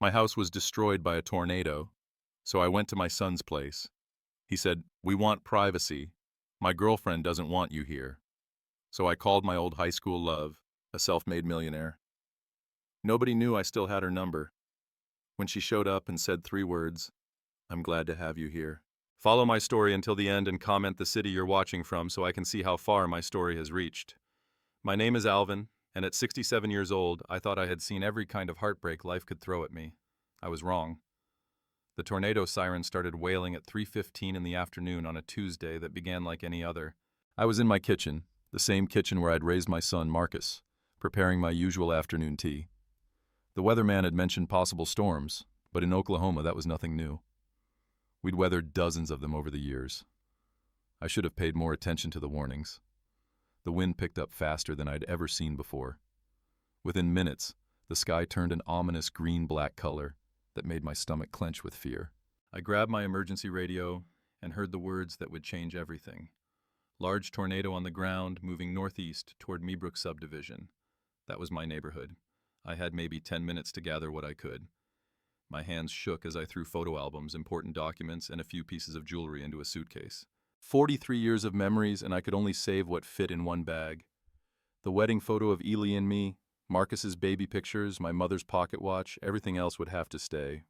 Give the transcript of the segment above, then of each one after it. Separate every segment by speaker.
Speaker 1: My house was destroyed by a tornado, so I went to my son's place. He said, "We want privacy. My girlfriend doesn't want you here." So I called my old high school love, a self-made millionaire. Nobody knew I still had her number. When she showed up and said 3 words, "I'm glad to have you here." Follow my story until the end and comment the city you're watching from so I can see how far my story has reached. My name is Alvin, and at 67 years old, I thought I had seen every kind of heartbreak life could throw at me. I was wrong. The tornado siren started wailing at 3:15 in the afternoon on a Tuesday that began like any other. I was in my kitchen, the same kitchen where I'd raised my son, Marcus, preparing my usual afternoon tea. The weatherman had mentioned possible storms, but in Oklahoma that was nothing new. We'd weathered dozens of them over the years. I should have paid more attention to the warnings. The wind picked up faster than I'd ever seen before. Within minutes, the sky turned an ominous green-black color that made my stomach clench with fear. I grabbed my emergency radio and heard the words that would change everything. Large tornado on the ground, moving northeast toward Meebrook subdivision. That was my neighborhood. I had maybe 10 minutes to gather what I could. My hands shook as I threw photo albums, important documents, and a few pieces of jewelry into a suitcase. 43 years of memories, and I could only save what fit in one bag. The wedding photo of Ely and me, Marcus's baby pictures, my mother's pocket watch, everything else would have to stay.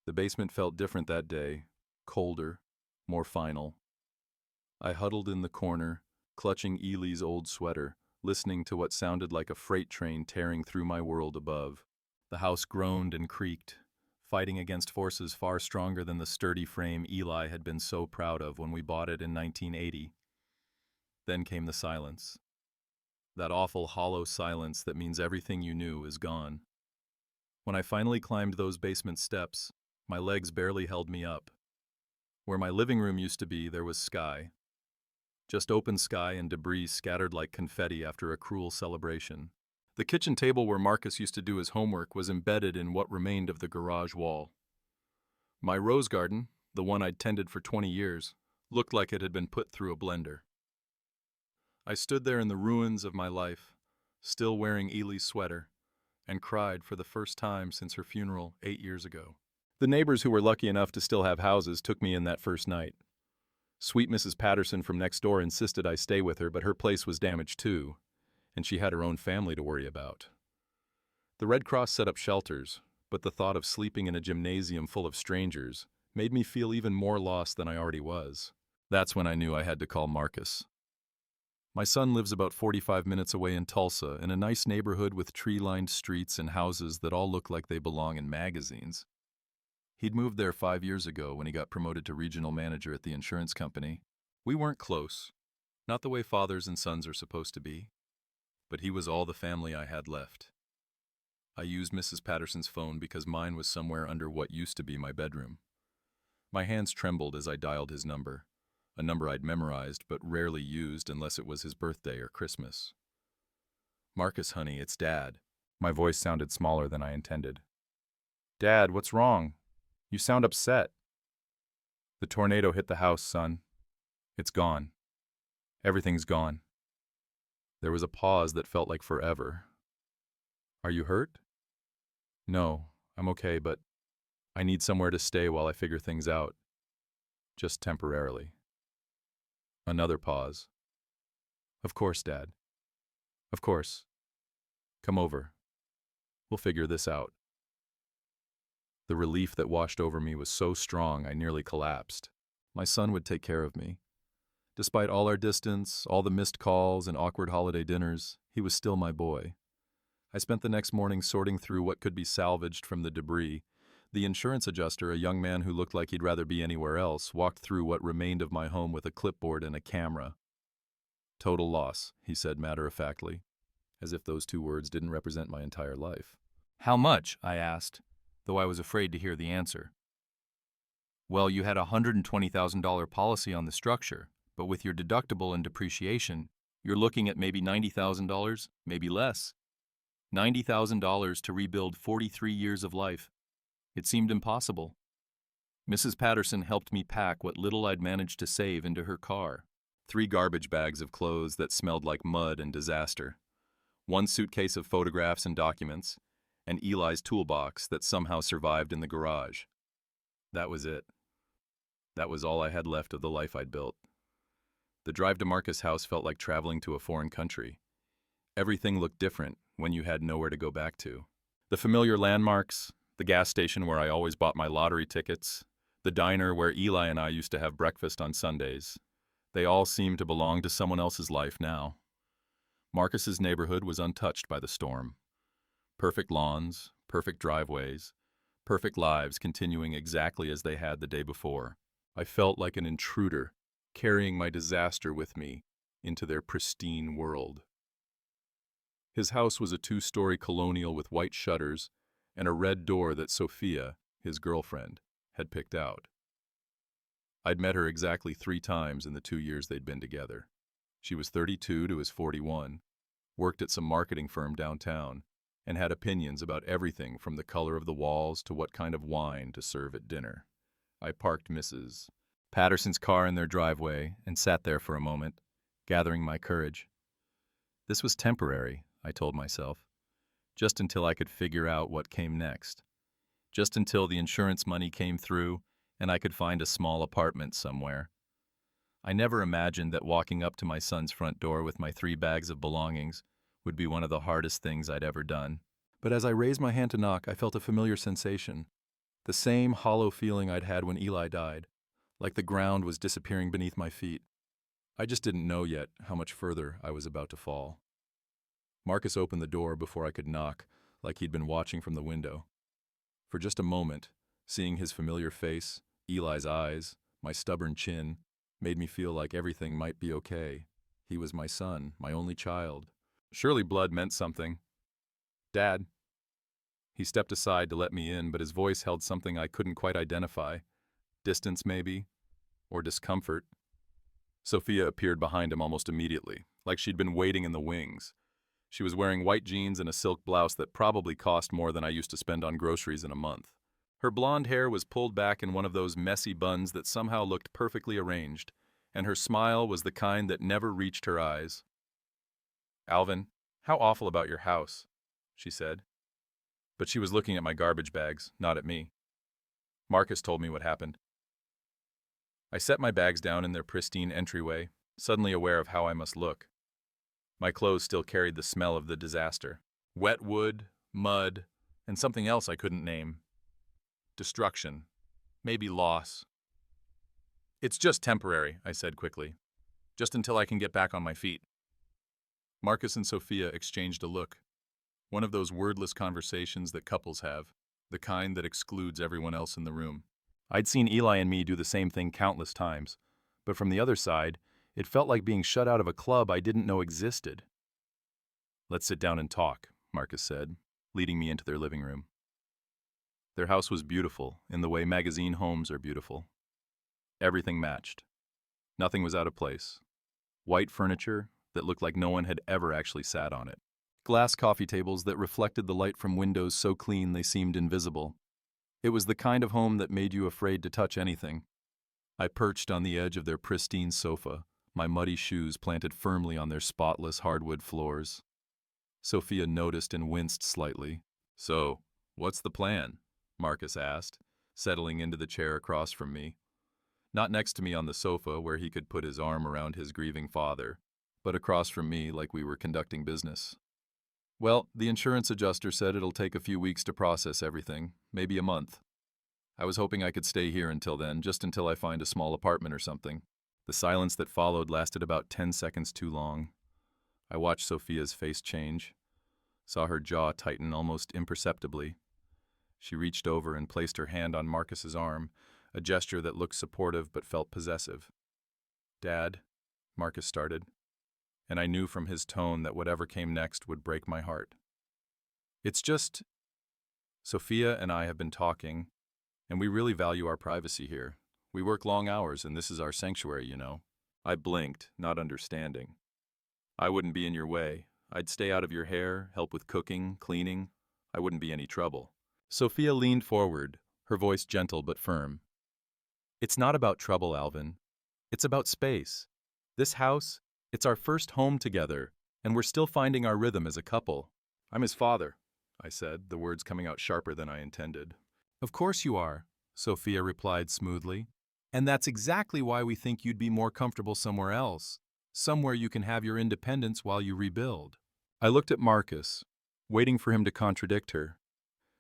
Speaker 1: The basement felt different that day, colder, more final. I huddled in the corner, clutching Ely's old sweater, listening to what sounded like a freight train tearing through my world above. The house groaned and creaked, fighting against forces far stronger than the sturdy frame Eli had been so proud of when we bought it in 1980. Then came the silence. That awful hollow silence that means everything you knew is gone. When I finally climbed those basement steps, my legs barely held me up. Where my living room used to be, there was sky. Just open sky and debris scattered like confetti after a cruel celebration. The kitchen table where Marcus used to do his homework was embedded in what remained of the garage wall. My rose garden, the one I'd tended for 20 years, looked like it had been put through a blender. I stood there in the ruins of my life, still wearing Ely's sweater, and cried for the first time since her funeral 8 years ago. The neighbors who were lucky enough to still have houses took me in that first night. Sweet Mrs. Patterson from next door insisted I stay with her, but her place was damaged too, and she had her own family to worry about. The Red Cross set up shelters, but the thought of sleeping in a gymnasium full of strangers made me feel even more lost than I already was. That's when I knew I had to call Marcus. My son lives about 45 minutes away in Tulsa, in a nice neighborhood with tree-lined streets and houses that all look like they belong in magazines. He'd moved there 5 years ago when he got promoted to regional manager at the insurance company. We weren't close, not the way fathers and sons are supposed to be, but he was all the family I had left. I used Mrs. Patterson's phone because mine was somewhere under what used to be my bedroom. My hands trembled as I dialed his number, a number I'd memorized but rarely used unless it was his birthday or Christmas. "Marcus, honey, it's Dad." My voice sounded smaller than I intended. "Dad, what's wrong? You sound upset." "The tornado hit the house, son. It's gone. Everything's gone." There was a pause that felt like forever. "Are you hurt?" "No, I'm okay, but I need somewhere to stay while I figure things out. Just temporarily." Another pause. "Of course, Dad. Of course. Come over. We'll figure this out." The relief that washed over me was so strong I nearly collapsed. My son would take care of me. Despite all our distance, all the missed calls and awkward holiday dinners, he was still my boy. I spent the next morning sorting through what could be salvaged from the debris. The insurance adjuster, a young man who looked like he'd rather be anywhere else, walked through what remained of my home with a clipboard and a camera. "Total loss," he said matter-of-factly, as if those 2 words didn't represent my entire life. "How much?" I asked, though I was afraid to hear the answer. "Well, you had a $120,000 policy on the structure, but with your deductible and depreciation, you're looking at maybe $90,000, maybe less. $90,000 to rebuild 43 years of life. It seemed impossible." Mrs. Patterson helped me pack what little I'd managed to save into her car. 3 garbage bags of clothes that smelled like mud and disaster. 1 suitcase of photographs and documents, and Eli's toolbox that somehow survived in the garage. That was it. That was all I had left of the life I'd built. The drive to Marcus' house felt like traveling to a foreign country. Everything looked different when you had nowhere to go back to. The familiar landmarks, the gas station where I always bought my lottery tickets, the diner where Eli and I used to have breakfast on Sundays, they all seemed to belong to someone else's life now. Marcus's neighborhood was untouched by the storm. Perfect lawns, perfect driveways, perfect lives continuing exactly as they had the day before. I felt like an intruder, carrying my disaster with me into their pristine world. His house was a 2-story colonial with white shutters and a red door that Sophia, his girlfriend, had picked out. I'd met her exactly 3 times in the 2 years they'd been together. She was 32 to his 41, worked at some marketing firm downtown, and had opinions about everything from the color of the walls to what kind of wine to serve at dinner. I parked Mrs. Patterson's car in their driveway and sat there for a moment, gathering my courage. This was temporary, I told myself, just until I could figure out what came next. Just until the insurance money came through and I could find a small apartment somewhere. I never imagined that walking up to my son's front door with my 3 bags of belongings would be one of the hardest things I'd ever done. But as I raised my hand to knock, I felt a familiar sensation. The same hollow feeling I'd had when Eli died, like the ground was disappearing beneath my feet. I just didn't know yet how much further I was about to fall. Marcus opened the door before I could knock, like he'd been watching from the window. For just a moment, seeing his familiar face, Eli's eyes, my stubborn chin, made me feel like everything might be okay. He was my son, my only child. Surely blood meant something. "Dad." He stepped aside to let me in, but his voice held something I couldn't quite identify. Distance, maybe, or discomfort. Sophia appeared behind him almost immediately, like she'd been waiting in the wings. She was wearing white jeans and a silk blouse that probably cost more than I used to spend on groceries in a month. Her blonde hair was pulled back in one of those messy buns that somehow looked perfectly arranged, and her smile was the kind that never reached her eyes. "Alvin, how awful about your house," she said. But she was looking at my garbage bags, not at me. Marcus told me what happened. I set my bags down in their pristine entryway, suddenly aware of how I must look. My clothes still carried the smell of the disaster. Wet wood, mud, and something else I couldn't name. Destruction. Maybe loss. "It's just temporary," I said quickly. "Just until I can get back on my feet." Marcus and Sophia exchanged a look. One of those wordless conversations that couples have, the kind that excludes everyone else in the room. I'd seen Eli and me do the same thing countless times, but from the other side, it felt like being shut out of a club I didn't know existed. "Let's sit down and talk," Marcus said, leading me into their living room. Their house was beautiful, in the way magazine homes are beautiful. Everything matched. Nothing was out of place. White furniture that looked like no one had ever actually sat on it. Glass coffee tables that reflected the light from windows so clean they seemed invisible. It was the kind of home that made you afraid to touch anything. I perched on the edge of their pristine sofa, my muddy shoes planted firmly on their spotless hardwood floors. Sophia noticed and winced slightly. "So, what's the plan?" Marcus asked, settling into the chair across from me. Not next to me on the sofa where he could put his arm around his grieving father, but across from me like we were conducting business. "Well, the insurance adjuster said it'll take a few weeks to process everything, maybe a month. I was hoping I could stay here until then, just until I find a small apartment or something." The silence that followed lasted about 10 seconds too long. I watched Sophia's face change, saw her jaw tighten almost imperceptibly. She reached over and placed her hand on Marcus's arm, a gesture that looked supportive but felt possessive. "Dad," Marcus started, and I knew from his tone that whatever came next would break my heart. "It's just, Sophia and I have been talking, and we really value our privacy here. We work long hours, and this is our sanctuary, you know." I blinked, not understanding. "I wouldn't be in your way. I'd stay out of your hair, help with cooking, cleaning. I wouldn't be any trouble." Sophia leaned forward, her voice gentle but firm. "It's not about trouble, Alvin. It's about space. This house, it's our first home together, and we're still finding our rhythm as a couple. I'm his father. I said, the words coming out sharper than I intended. Of course you are, Sophia replied smoothly. And that's exactly why we think you'd be more comfortable somewhere else, somewhere you can have your independence while you rebuild. I looked at Marcus, waiting for him to contradict her,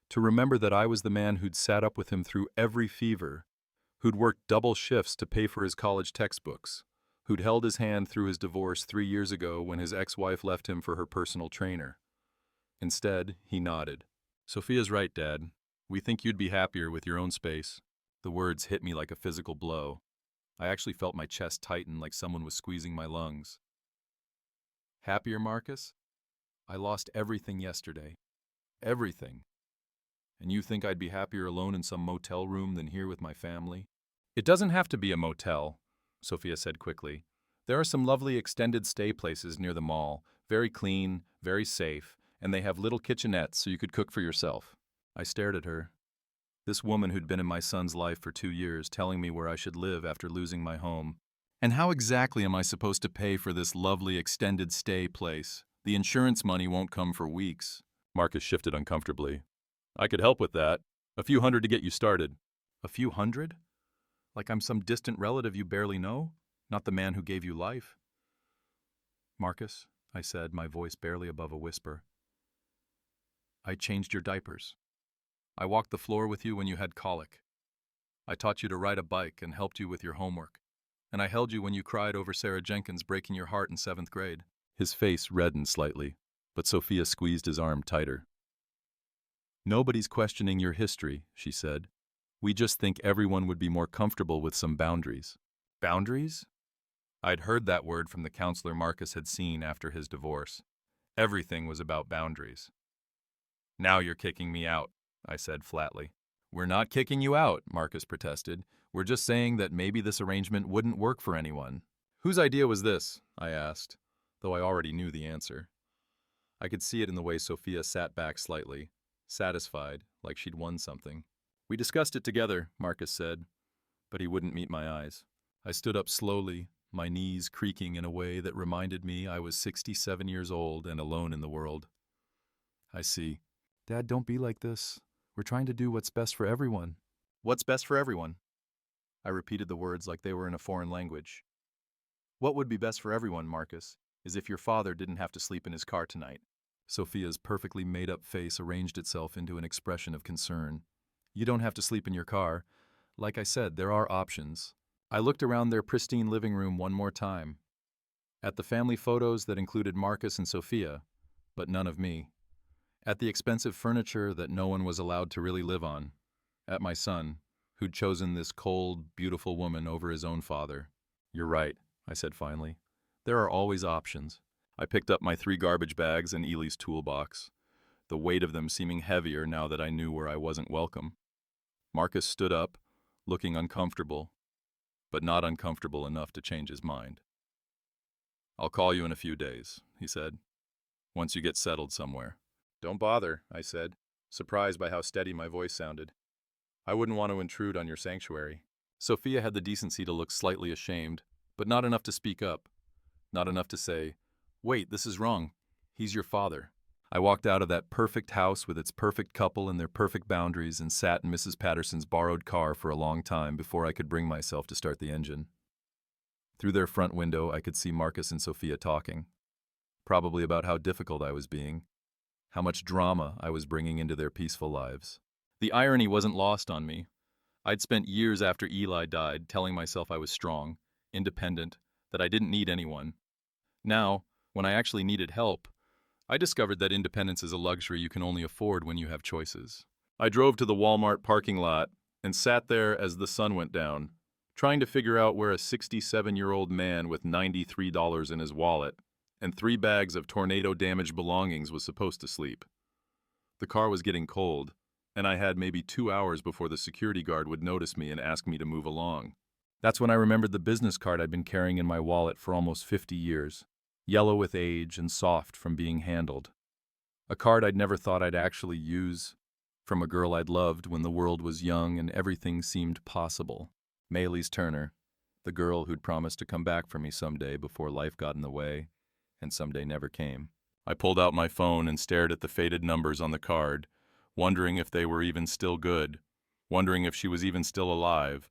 Speaker 1: to remember that I was the man who'd sat up with him through every fever, who'd worked double shifts to pay for his college textbooks, who'd held his hand through his divorce 3 years ago when his ex-wife left him for her personal trainer. Instead, he nodded. Sophia's right, Dad. We think you'd be happier with your own space. The words hit me like a physical blow. I actually felt my chest tighten like someone was squeezing my lungs. Happier, Marcus? I lost everything yesterday. Everything. And you think I'd be happier alone in some motel room than here with my family? It doesn't have to be a motel, Sophia said quickly. There are some lovely extended stay places near the mall, very clean, very safe, and they have little kitchenettes so you could cook for yourself. I stared at her. This woman who'd been in my son's life for 2 years telling me where I should live after losing my home. And how exactly am I supposed to pay for this lovely extended stay place? The insurance money won't come for weeks. Marcus shifted uncomfortably. I could help with that. A few hundred to get you started. A few hundred? Like I'm some distant relative you barely know? Not the man who gave you life? Marcus, I said, my voice barely above a whisper. I changed your diapers. I walked the floor with you when you had colic. I taught you to ride a bike and helped you with your homework. And I held you when you cried over Sarah Jenkins breaking your heart in 7th grade. His face reddened slightly, but Sophia squeezed his arm tighter. Nobody's questioning your history, she said. We just think everyone would be more comfortable with some boundaries. Boundaries? I'd heard that word from the counselor Marcus had seen after his divorce. Everything was about boundaries. Now you're kicking me out, I said flatly. We're not kicking you out, Marcus protested. We're just saying that maybe this arrangement wouldn't work for anyone. Whose idea was this? I asked, though I already knew the answer. I could see it in the way Sophia sat back slightly, satisfied, like she'd won something. We discussed it together, Marcus said, but he wouldn't meet my eyes. I stood up slowly, my knees creaking in a way that reminded me I was 67 years old and alone in the world. I see. Dad, don't be like this. We're trying to do what's best for everyone. What's best for everyone? I repeated the words like they were in a foreign language. What would be best for everyone, Marcus, is if your father didn't have to sleep in his car tonight. Sophia's perfectly made-up face arranged itself into an expression of concern. You don't have to sleep in your car. Like I said, there are options. I looked around their pristine living room one more time. At the family photos that included Marcus and Sophia, but none of me. At the expensive furniture that no one was allowed to really live on. At my son, who'd chosen this cold, beautiful woman over his own father. You're right, I said finally. There are always options. I picked up my 3 garbage bags and Ely's toolbox, the weight of them seeming heavier now that I knew where I wasn't welcome. Marcus stood up, looking uncomfortable, but not uncomfortable enough to change his mind. I'll call you in a few days, he said, once you get settled somewhere. Don't bother, I said, surprised by how steady my voice sounded. I wouldn't want to intrude on your sanctuary. Sophia had the decency to look slightly ashamed, but not enough to speak up. Not enough to say, wait, this is wrong. He's your father. I walked out of that perfect house with its perfect couple and their perfect boundaries and sat in Mrs. Patterson's borrowed car for a long time before I could bring myself to start the engine. Through their front window, I could see Marcus and Sophia talking, probably about how difficult I was being, how much drama I was bringing into their peaceful lives. The irony wasn't lost on me. I'd spent years after Eli died telling myself I was strong, independent, that I didn't need anyone. Now, when I actually needed help, I discovered that independence is a luxury you can only afford when you have choices. I drove to the Walmart parking lot and sat there as the sun went down, trying to figure out where a 67-year-old man with $93 in his wallet and 3 bags of tornado-damaged belongings was supposed to sleep. The car was getting cold, and I had maybe 2 hours before the security guard would notice me and ask me to move along. That's when I remembered the business card I'd been carrying in my wallet for almost 50 years, yellow with age and soft from being handled. A card I'd never thought I'd actually use, from a girl I'd loved when the world was young and everything seemed possible. Maylis Turner, the girl who'd promised to come back for me someday before life got in the way, and someday never came. I pulled out my phone and stared at the faded numbers on the card, wondering if they were even still good, wondering if she was even still alive,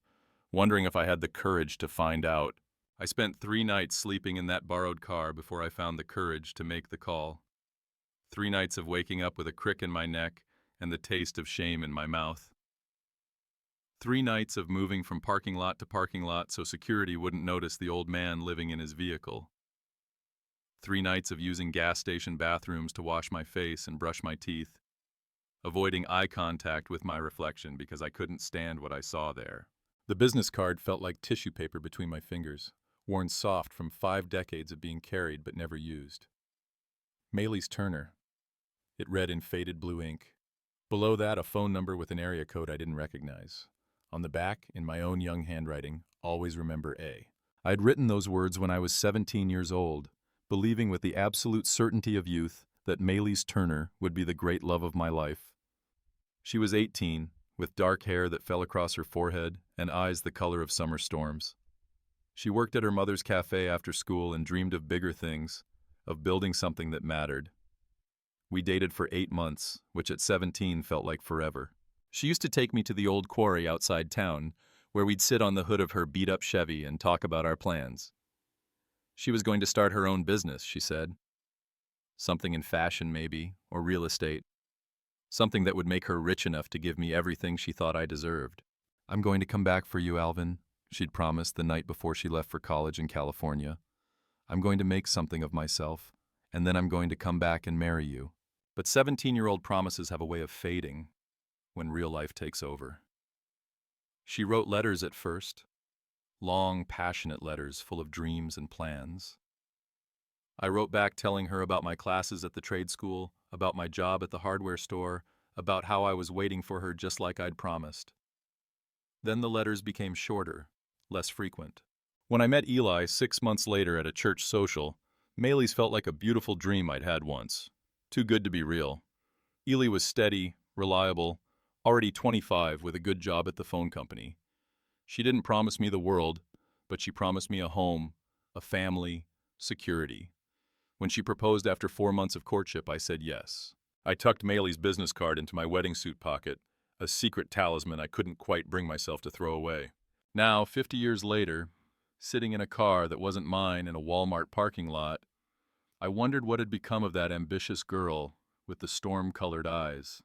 Speaker 1: wondering if I had the courage to find out. I spent 3 nights sleeping in that borrowed car before I found the courage to make the call. 3 nights of waking up with a crick in my neck and the taste of shame in my mouth. 3 nights of moving from parking lot to parking lot so security wouldn't notice the old man living in his vehicle. 3 nights of using gas station bathrooms to wash my face and brush my teeth, avoiding eye contact with my reflection because I couldn't stand what I saw there. The business card felt like tissue paper between my fingers, worn soft from 5 decades of being carried but never used. Maylis Turner. It read in faded blue ink. Below that, a phone number with an area code I didn't recognize. On the back, in my own young handwriting, always remember A. I'd written those words when I was 17 years old, believing with the absolute certainty of youth that Maylis Turner would be the great love of my life. She was 18, with dark hair that fell across her forehead and eyes the color of summer storms. She worked at her mother's cafe after school and dreamed of bigger things, of building something that mattered. We dated for 8 months, which at 17 felt like forever. She used to take me to the old quarry outside town, where we'd sit on the hood of her beat-up Chevy and talk about our plans. She was going to start her own business, she said. Something in fashion, maybe, or real estate. Something that would make her rich enough to give me everything she thought I deserved. "I'm going to come back for you, Alvin," she'd promised the night before she left for college in California. "I'm going to make something of myself, and then I'm going to come back and marry you." But 17-year-old promises have a way of fading when real life takes over. She wrote letters at first, long, passionate letters full of dreams and plans. I wrote back telling her about my classes at the trade school, about my job at the hardware store, about how I was waiting for her just like I'd promised. Then the letters became shorter, less frequent. When I met Eli 6 months later at a church social, Maylis felt like a beautiful dream I'd had once. Too good to be real. Eli was steady, reliable, already 25 with a good job at the phone company. She didn't promise me the world, but she promised me a home, a family, security. When she proposed after 4 months of courtship, I said yes. I tucked Maylis' business card into my wedding suit pocket, a secret talisman I couldn't quite bring myself to throw away. Now, 50 years later, sitting in a car that wasn't mine in a Walmart parking lot, I wondered what had become of that ambitious girl with the storm-colored eyes.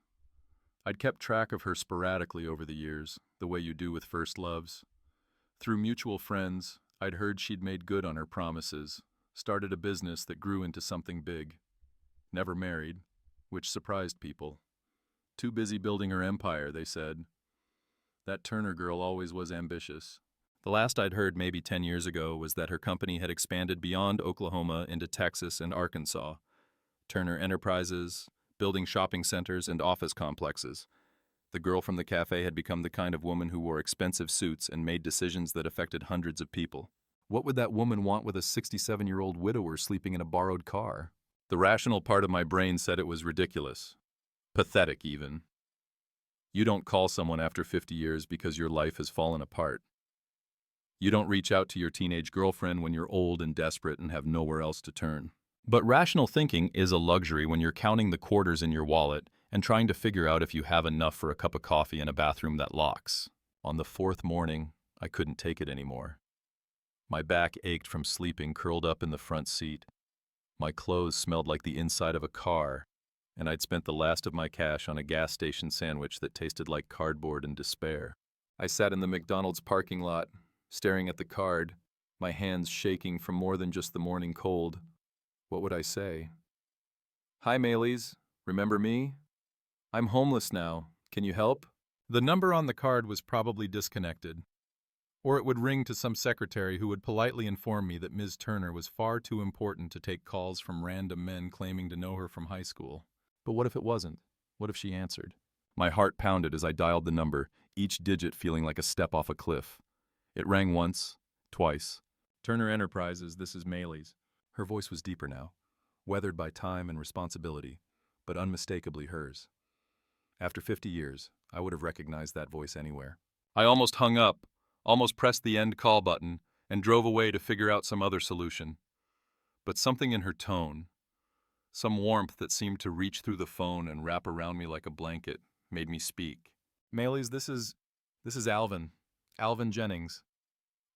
Speaker 1: I'd kept track of her sporadically over the years, the way you do with first loves. Through mutual friends, I'd heard she'd made good on her promises, started a business that grew into something big. Never married, which surprised people. Too busy building her empire, they said. That Turner girl always was ambitious. The last I'd heard maybe 10 years ago was that her company had expanded beyond Oklahoma into Texas and Arkansas. Turner Enterprises, building shopping centers and office complexes. The girl from the cafe had become the kind of woman who wore expensive suits and made decisions that affected hundreds of people. What would that woman want with a 67-year-old widower sleeping in a borrowed car? The rational part of my brain said it was ridiculous. Pathetic, even. You don't call someone after 50 years because your life has fallen apart. You don't reach out to your teenage girlfriend when you're old and desperate and have nowhere else to turn. But rational thinking is a luxury when you're counting the quarters in your wallet and trying to figure out if you have enough for a cup of coffee in a bathroom that locks. On the 4th morning, I couldn't take it anymore. My back ached from sleeping curled up in the front seat. My clothes smelled like the inside of a car, and I'd spent the last of my cash on a gas station sandwich that tasted like cardboard and despair. I sat in the McDonald's parking lot, staring at the card, my hands shaking from more than just the morning cold. What would I say? "Hi, Maylis. Remember me? I'm homeless now. Can you help?" The number on the card was probably disconnected. Or it would ring to some secretary who would politely inform me that Ms. Turner was far too important to take calls from random men claiming to know her from high school. But what if it wasn't? What if she answered? My heart pounded as I dialed the number, each digit feeling like a step off a cliff. It rang once, twice. "Turner Enterprises, this is Maylis." Her voice was deeper now, weathered by time and responsibility, but unmistakably hers. After 50 years, I would have recognized that voice anywhere. I almost hung up, almost pressed the end call button, and drove away to figure out some other solution. But something in her tone, Some warmth that seemed to reach through the phone and wrap around me like a blanket made me speak. Mayleys, this is Alvin. Alvin Jennings.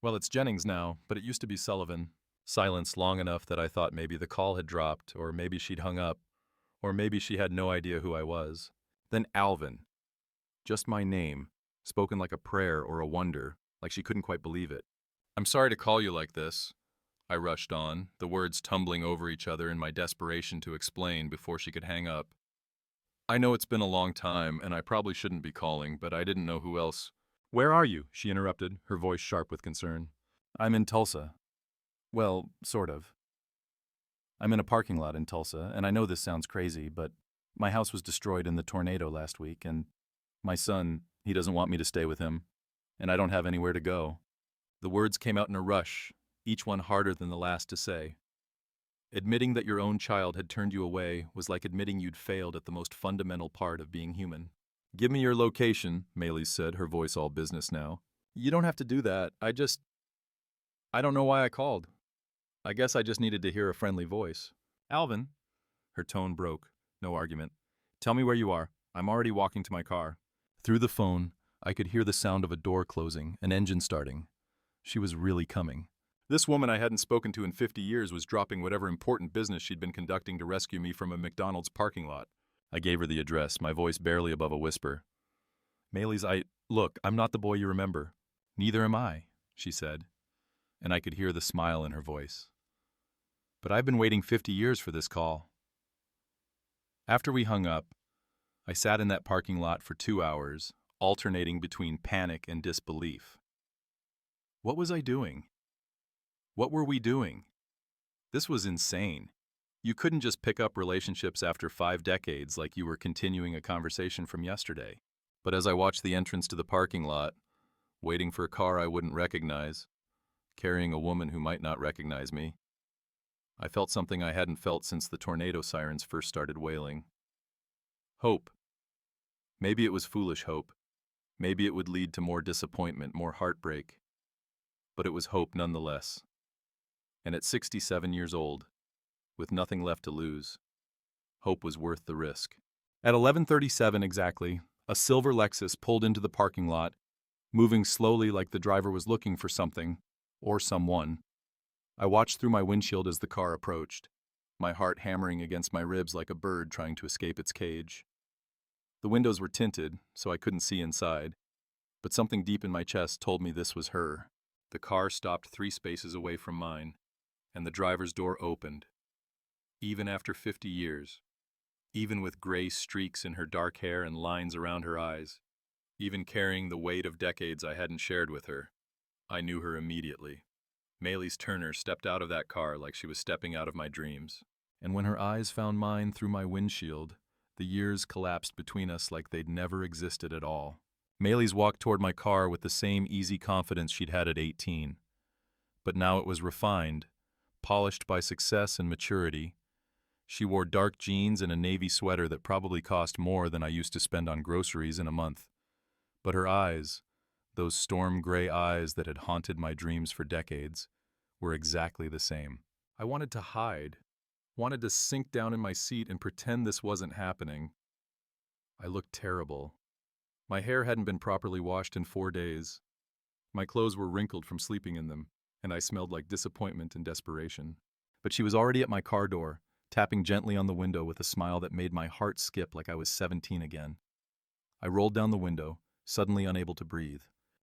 Speaker 1: Well, it's Jennings now, but it used to be Sullivan. Silence long enough that I thought maybe the call had dropped, or maybe she'd hung up, or maybe she had no idea who I was. Then Alvin. Just my name, spoken like a prayer or a wonder, like she couldn't quite believe it. I'm sorry to call you like this, I rushed on, the words tumbling over each other in my desperation to explain before she could hang up. I know it's been a long time, and I probably shouldn't be calling, but I didn't know who else. Where are you? She interrupted, her voice sharp with concern. I'm in Tulsa. Well, sort of. I'm in a parking lot in Tulsa, and I know this sounds crazy, but my house was destroyed in the tornado last week, and my son, he doesn't want me to stay with him, and I don't have anywhere to go. The words came out in a rush, each one harder than the last to say. Admitting that your own child had turned you away was like admitting you'd failed at the most fundamental part of being human. Give me your location, Mayleys said, her voice all business now. You don't have to do that. I don't know why I called. I guess I just needed to hear a friendly voice. Alvin. Her tone broke. No argument. Tell me where you are. I'm already walking to my car. Through the phone, I could hear the sound of a door closing, an engine starting. She was really coming. This woman I hadn't spoken to in 50 years was dropping whatever important business she'd been conducting to rescue me from a McDonald's parking lot. I gave her the address, my voice barely above a whisper. Mayleys, look, I'm not the boy you remember. Neither am I, she said, and I could hear the smile in her voice. But I've been waiting 50 years for this call. After we hung up, I sat in that parking lot for 2 hours, alternating between panic and disbelief. What was I doing? What were we doing? This was insane. You couldn't just pick up relationships after 5 decades like you were continuing a conversation from yesterday. But as I watched the entrance to the parking lot, waiting for a car I wouldn't recognize, carrying a woman who might not recognize me, I felt something I hadn't felt since the tornado sirens first started wailing. Hope. Maybe it was foolish hope. Maybe it would lead to more disappointment, more heartbreak. But it was hope nonetheless. And at 67 years old, with nothing left to lose, hope was worth the risk. At 11:37 exactly, a silver Lexus pulled into the parking lot, moving slowly like the driver was looking for something, or someone. I watched through my windshield as the car approached, my heart hammering against my ribs like a bird trying to escape its cage. The windows were tinted, so I couldn't see inside, but something deep in my chest told me this was her. The car stopped 3 spaces away from mine, and the driver's door opened. Even after 50 years, even with gray streaks in her dark hair and lines around her eyes, even carrying the weight of decades I hadn't shared with her, I knew her immediately. Mayleys Turner stepped out of that car like she was stepping out of my dreams. And when her eyes found mine through my windshield, the years collapsed between us like they'd never existed at all. Mayleys walked toward my car with the same easy confidence she'd had at 18. But now it was refined, polished by success and maturity. She wore dark jeans and a navy sweater that probably cost more than I used to spend on groceries in a month. But her eyes, those storm-gray eyes that had haunted my dreams for decades, were exactly the same. I wanted to hide, wanted to sink down in my seat and pretend this wasn't happening. I looked terrible. My hair hadn't been properly washed in 4 days. My clothes were wrinkled from sleeping in them, and I smelled like disappointment and desperation. But she was already at my car door, tapping gently on the window with a smile that made my heart skip like I was 17 again. I rolled down the window, suddenly unable to breathe.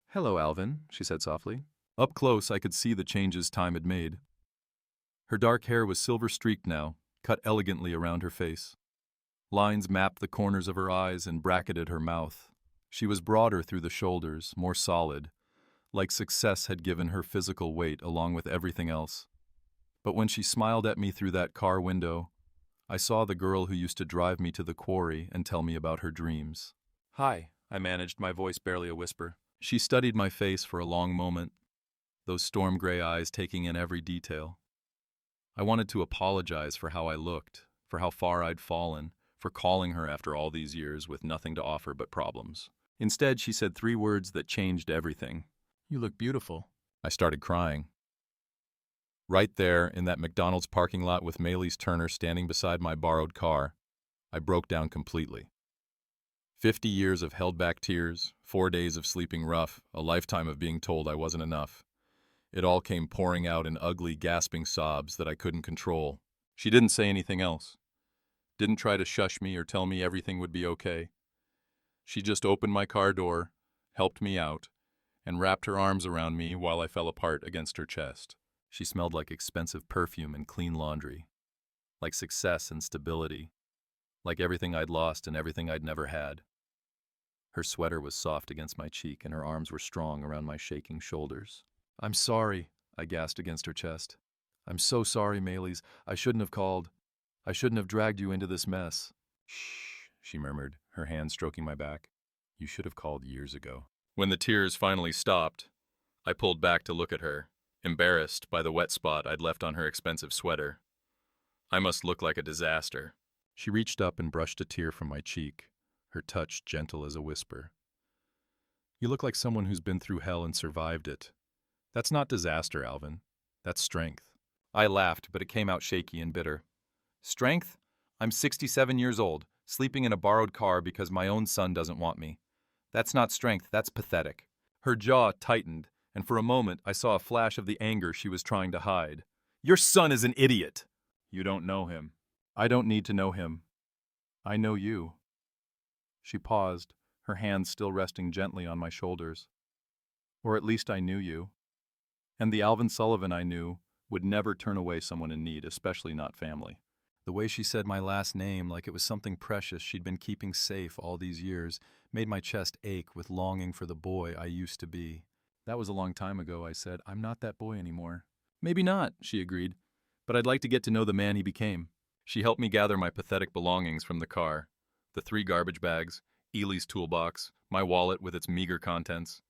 Speaker 1: "Hello, Alvin," she said softly. Up close, I could see the changes time had made. Her dark hair was silver-streaked now, cut elegantly around her face. Lines mapped the corners of her eyes and bracketed her mouth. She was broader through the shoulders, more solid, like success had given her physical weight along with everything else. But when she smiled at me through that car window, I saw the girl who used to drive me to the quarry and tell me about her dreams. "Hi," I managed, my voice barely a whisper. She studied my face for a long moment, those storm-gray eyes taking in every detail. I wanted to apologize for how I looked, for how far I'd fallen, for calling her after all these years with nothing to offer but problems. Instead, she said 3 words that changed everything. "You look beautiful." I started crying. Right there, in that McDonald's parking lot with Maylis Turner standing beside my borrowed car, I broke down completely. 50 years of held-back tears, 4 days of sleeping rough, a lifetime of being told I wasn't enough. It all came pouring out in ugly, gasping sobs that I couldn't control. She didn't say anything else. Didn't try to shush me or tell me everything would be okay. She just opened my car door, helped me out, and wrapped her arms around me while I fell apart against her chest. She smelled like expensive perfume and clean laundry, like success and stability, like everything I'd lost and everything I'd never had. Her sweater was soft against my cheek and her arms were strong around my shaking shoulders. "I'm sorry," I gasped against her chest. "I'm so sorry, Maylis. I shouldn't have called. I shouldn't have dragged you into this mess." "Shh," she murmured, her hand stroking my back. "You should have called years ago." When the tears finally stopped, I pulled back to look at her, embarrassed by the wet spot I'd left on her expensive sweater. I must look like a disaster. She reached up and brushed a tear from my cheek, her touch gentle as a whisper. "You look like someone who's been through hell and survived it. That's not disaster, Alvin. That's strength." I laughed, but it came out shaky and bitter. "Strength? I'm 67 years old, sleeping in a borrowed car because my own son doesn't want me. That's not strength, that's pathetic." Her jaw tightened, and for a moment I saw a flash of the anger she was trying to hide. "Your son is an idiot!" "You don't know him." "I don't need to know him. I know you." She paused, her hands still resting gently on my shoulders. "Or at least I knew you. And the Alvin Sullivan I knew would never turn away someone in need, especially not family." The way she said my last name like it was something precious she'd been keeping safe all these years made my chest ache with longing for the boy I used to be. "That was a long time ago," I said. "I'm not that boy anymore." "Maybe not," she agreed. "But I'd like to get to know the man he became." She helped me gather my pathetic belongings from the car. The 3 garbage bags, Ely's toolbox, my wallet with its meager contents.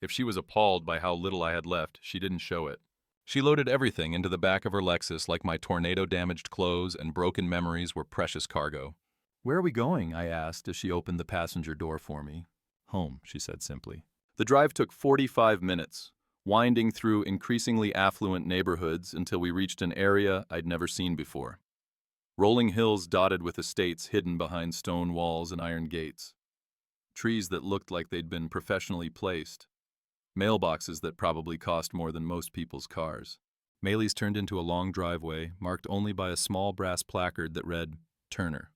Speaker 1: If she was appalled by how little I had left, she didn't show it. She loaded everything into the back of her Lexus like my tornado-damaged clothes and broken memories were precious cargo. "Where are we going?" I asked as she opened the passenger door for me. "Home," she said simply. The drive took 45 minutes, winding through increasingly affluent neighborhoods until we reached an area I'd never seen before. Rolling hills dotted with estates hidden behind stone walls and iron gates. Trees that looked like they'd been professionally placed. Mailboxes that probably cost more than most people's cars. Maylis turned into a long driveway, marked only by a small brass placard that read, "Turner."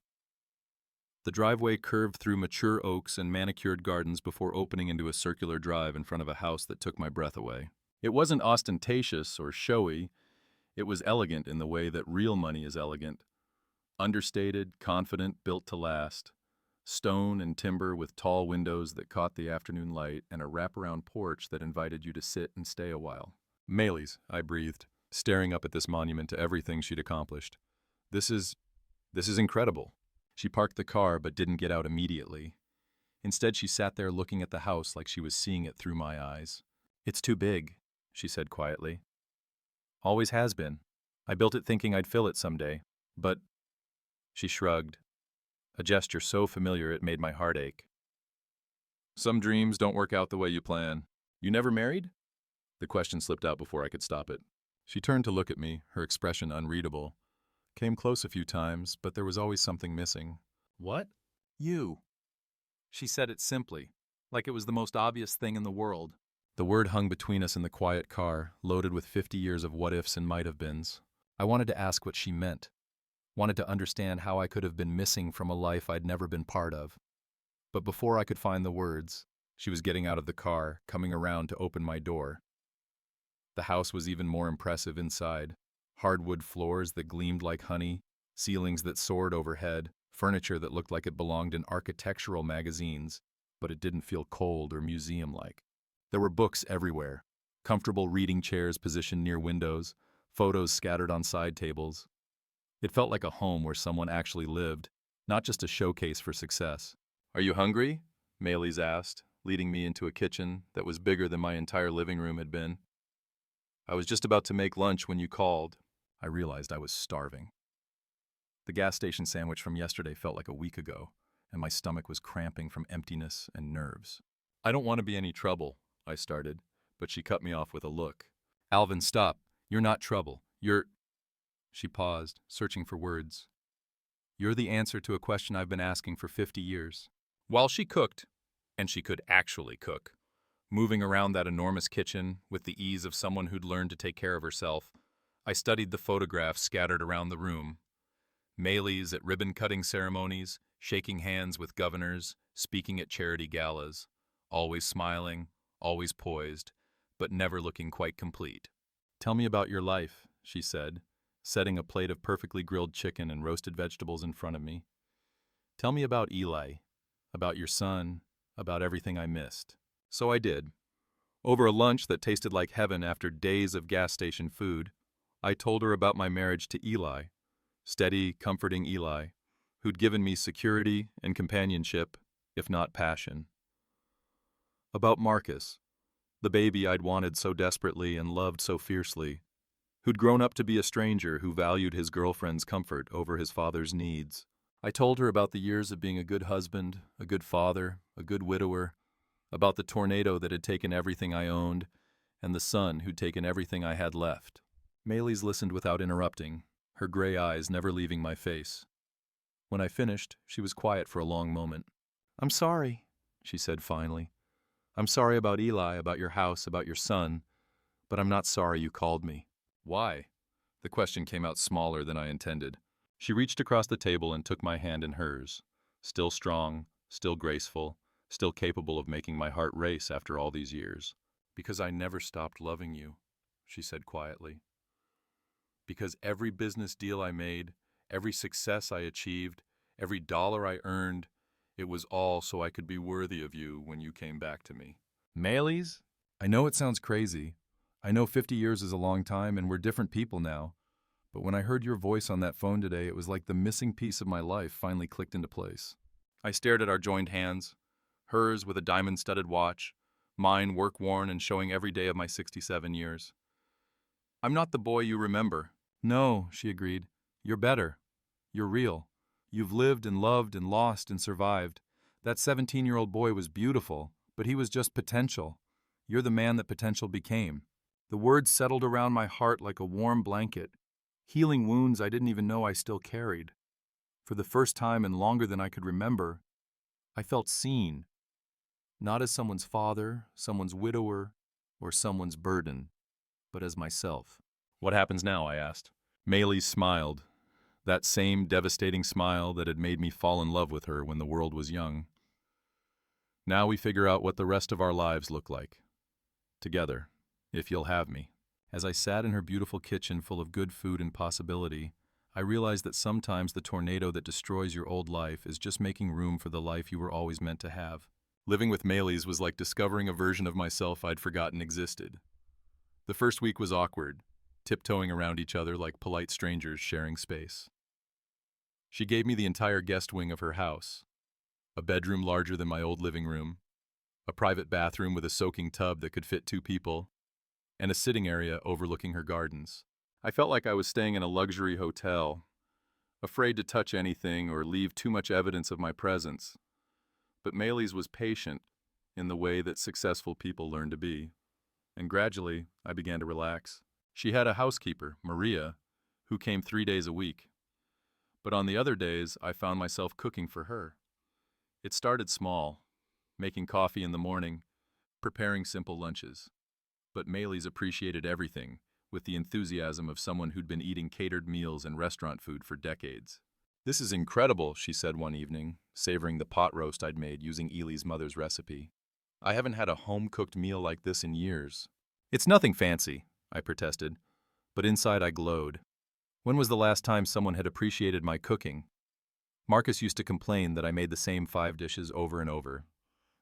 Speaker 1: The driveway curved through mature oaks and manicured gardens before opening into a circular drive in front of a house that took my breath away. It wasn't ostentatious or showy. It was elegant in the way that real money is elegant. Understated, confident, built to last. Stone and timber with tall windows that caught the afternoon light and a wraparound porch that invited you to sit and stay a while. "Maylis," I breathed, staring up at this monument to everything she'd accomplished. This is incredible." She parked the car but didn't get out immediately. Instead, she sat there looking at the house like she was seeing it through my eyes. "It's too big," she said quietly. "Always has been. I built it thinking I'd fill it someday. But—" She shrugged. A gesture so familiar it made my heart ache. "Some dreams don't work out the way you plan. You never married?" The question slipped out before I could stop it. She turned to look at me, her expression unreadable. Came close a few times, but there was always something missing. "What?" "You." She said it simply, like it was the most obvious thing in the world. The word hung between us in the quiet car, loaded with 50 years of what-ifs and might-have-beens. I wanted to ask what she meant. Wanted to understand how I could have been missing from a life I'd never been part of. But before I could find the words, she was getting out of the car, coming around to open my door. The house was even more impressive inside. Hardwood floors that gleamed like honey, ceilings that soared overhead, furniture that looked like it belonged in architectural magazines, but it didn't feel cold or museum-like. There were books everywhere, comfortable reading chairs positioned near windows, photos scattered on side tables. It felt like a home where someone actually lived, not just a showcase for success. "Are you hungry?" Maylis asked, leading me into a kitchen that was bigger than my entire living room had been. "I was just about to make lunch when you called." I realized I was starving. The gas station sandwich from yesterday felt like a week ago, and my stomach was cramping from emptiness and nerves. "I don't want to be any trouble," I started, but she cut me off with a look. "Alvin, stop. You're not trouble. She paused, searching for words. You're the answer to a question I've been asking for 50 years. While she cooked, and she could actually cook, moving around that enormous kitchen with the ease of someone who'd learned to take care of herself, I studied the photographs scattered around the room. Maylies at ribbon-cutting ceremonies, shaking hands with governors, speaking at charity galas, always smiling, always poised, but never looking quite complete. Tell me about your life, she said, setting a plate of perfectly grilled chicken and roasted vegetables in front of me. Tell me about Eli, about your son, about everything I missed. So I did. Over a lunch that tasted like heaven after days of gas station food, I told her about my marriage to Eli, steady, comforting Eli, who'd given me security and companionship, if not passion. About Marcus, the baby I'd wanted so desperately and loved so fiercely, who'd grown up to be a stranger who valued his girlfriend's comfort over his father's needs. I told her about the years of being a good husband, a good father, a good widower, about the tornado that had taken everything I owned, and the sun who'd taken everything I had left. Maylies listened without interrupting, her gray eyes never leaving my face. When I finished, she was quiet for a long moment. I'm sorry, she said finally. I'm sorry about Eli, about your house, about your son, but I'm not sorry you called me. Why? The question came out smaller than I intended. She reached across the table and took my hand in hers, still strong, still graceful, still capable of making my heart race after all these years. Because I never stopped loving you, she said quietly. Because every business deal I made, every success I achieved, every dollar I earned, it was all so I could be worthy of you when you came back to me. Maylies? I know it sounds crazy. I know 50 years is a long time and we're different people now. But when I heard your voice on that phone today, it was like the missing piece of my life finally clicked into place. I stared at our joined hands, hers with a diamond-studded watch, mine work-worn and showing every day of my 67 years. I'm not the boy you remember. No, she agreed. You're better. You're real. You've lived and loved and lost and survived. That 17-year-old boy was beautiful, but he was just potential. You're the man that potential became. The words settled around my heart like a warm blanket, healing wounds I didn't even know I still carried. For the first time and longer than I could remember, I felt seen. Not as someone's father, someone's widower, or someone's burden, but as myself. What happens now? I asked. Maylies smiled. That same devastating smile that had made me fall in love with her when the world was young. Now we figure out what the rest of our lives look like. Together, if you'll have me. As I sat in her beautiful kitchen full of good food and possibility, I realized that sometimes the tornado that destroys your old life is just making room for the life you were always meant to have. Living with Maylies was like discovering a version of myself I'd forgotten existed. The first week was awkward, tiptoeing around each other like polite strangers sharing space. She gave me the entire guest wing of her house, a bedroom larger than my old living room, a private bathroom with a soaking tub that could fit 2 people, and a sitting area overlooking her gardens. I felt like I was staying in a luxury hotel, afraid to touch anything or leave too much evidence of my presence. But Maylies was patient in the way that successful people learn to be, and gradually I began to relax. She had a housekeeper, Maria, who came 3 days a week. But on the other days, I found myself cooking for her. It started small, making coffee in the morning, preparing simple lunches. But Maylies appreciated everything, with the enthusiasm of someone who'd been eating catered meals and restaurant food for decades. This is incredible, she said one evening, savoring the pot roast I'd made using Eli's mother's recipe. I haven't had a home-cooked meal like this in years. It's nothing fancy, I protested, but inside I glowed. When was the last time someone had appreciated my cooking? Marcus used to complain that I made the same 5 dishes over and over.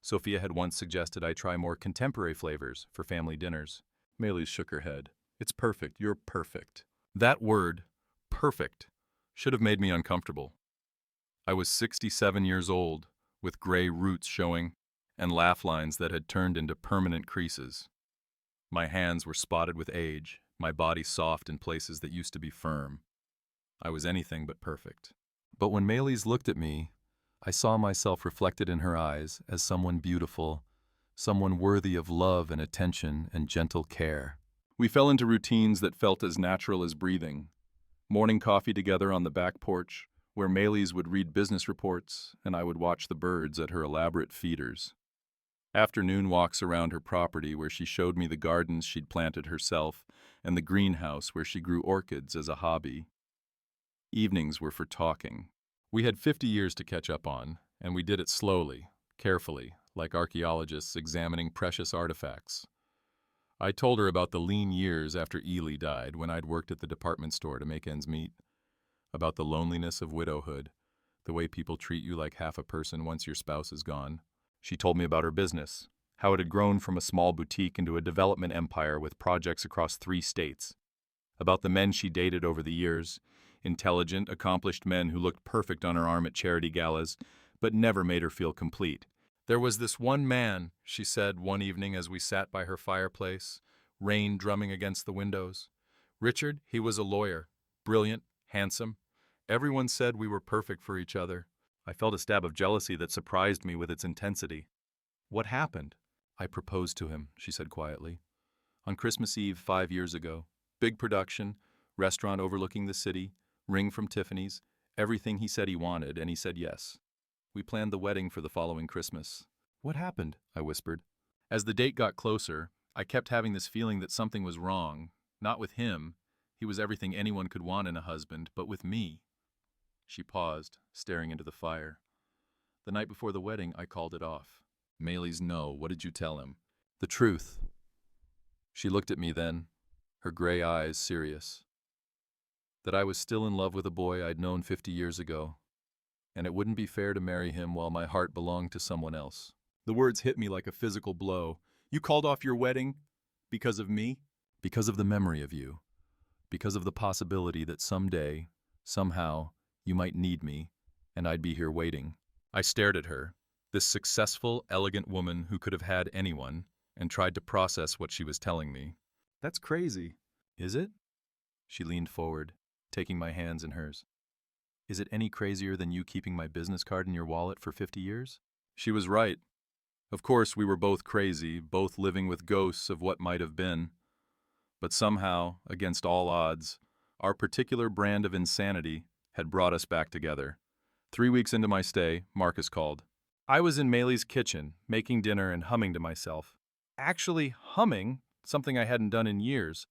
Speaker 1: Sophia had once suggested I try more contemporary flavors for family dinners. Maylies shook her head. It's perfect. You're perfect. That word, perfect, should have made me uncomfortable. I was 67 years old, with gray roots showing, and laugh lines that had turned into permanent creases. My hands were spotted with age, my body soft in places that used to be firm. I was anything but perfect. But when Maylies looked at me, I saw myself reflected in her eyes as someone beautiful, someone worthy of love and attention and gentle care. We fell into routines that felt as natural as breathing. Morning coffee together on the back porch, where Maylies would read business reports and I would watch the birds at her elaborate feeders. Afternoon walks around her property where she showed me the gardens she'd planted herself and the greenhouse where she grew orchids as a hobby. Evenings were for talking. We had 50 years to catch up on, and we did it slowly, carefully, like archaeologists examining precious artifacts. I told her about the lean years after Ely died when I'd worked at the department store to make ends meet, about the loneliness of widowhood, the way people treat you like half a person once your spouse is gone. She told me about her business, how it had grown from a small boutique into a development empire with projects across 3 states, about the men she dated over the years, intelligent, accomplished men who looked perfect on her arm at charity galas, but never made her feel complete. There was this one man, she said one evening as we sat by her fireplace, rain drumming against the windows. Richard, he was a lawyer, brilliant, handsome. Everyone said we were perfect for each other. I felt a stab of jealousy that surprised me with its intensity. What happened? I proposed to him, she said quietly. On Christmas Eve 5 years ago. Big production, restaurant overlooking the city, ring from Tiffany's, everything he said he wanted, and he said yes. We planned the wedding for the following Christmas. What happened? I whispered. As the date got closer, I kept having this feeling that something was wrong. Not with him. He was everything anyone could want in a husband, but with me. She paused, staring into the fire. The night before the wedding, I called it off. Maylies, no. What did you tell him? The truth. She looked at me then, her gray eyes serious. That I was still in love with a boy I'd known 50 years ago, and it wouldn't be fair to marry him while my heart belonged to someone else. The words hit me like a physical blow. You called off your wedding? Because of me? Because of the memory of you. Because of the possibility that someday, somehow, you might need me, and I'd be here waiting. I stared at her, this successful, elegant woman who could have had anyone, and tried to process what she was telling me. That's crazy. Is it? She leaned forward, taking my hands in hers. Is it any crazier than you keeping my business card in your wallet for 50 years? She was right. Of course, we were both crazy, both living with ghosts of what might have been. But somehow, against all odds, our particular brand of insanity had brought us back together. 3 weeks into my stay, Marcus called. I was in Maylies' kitchen, making dinner and humming to myself. Actually humming, something I hadn't done in years,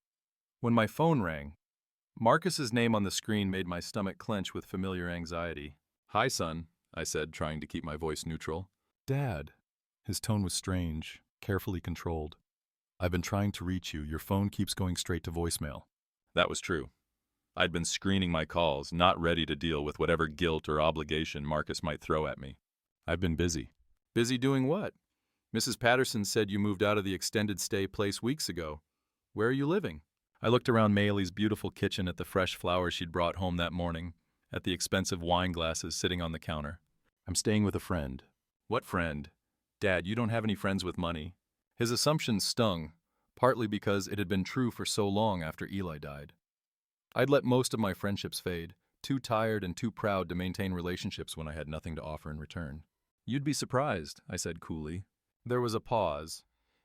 Speaker 1: when my phone rang. Marcus's name on the screen made my stomach clench with familiar anxiety. Hi, son, I said, trying to keep my voice neutral. Dad. His tone was strange, carefully controlled. I've been trying to reach you. Your phone keeps going straight to voicemail. That was true. I'd been screening my calls, not ready to deal with whatever guilt or obligation Marcus might throw at me. I've been busy. Busy doing what? Mrs. Patterson said you moved out of the extended stay place weeks ago. Where are you living? I looked around Maylies' beautiful kitchen at the fresh flowers she'd brought home that morning, at the expensive wine glasses sitting on the counter. I'm staying with a friend. What friend? Dad, you don't have any friends with money. His assumption stung, partly because it had been true for so long after Eli died. I'd let most of my friendships fade, too tired and too proud to maintain relationships when I had nothing to offer in return. You'd be surprised, I said coolly. There was a pause,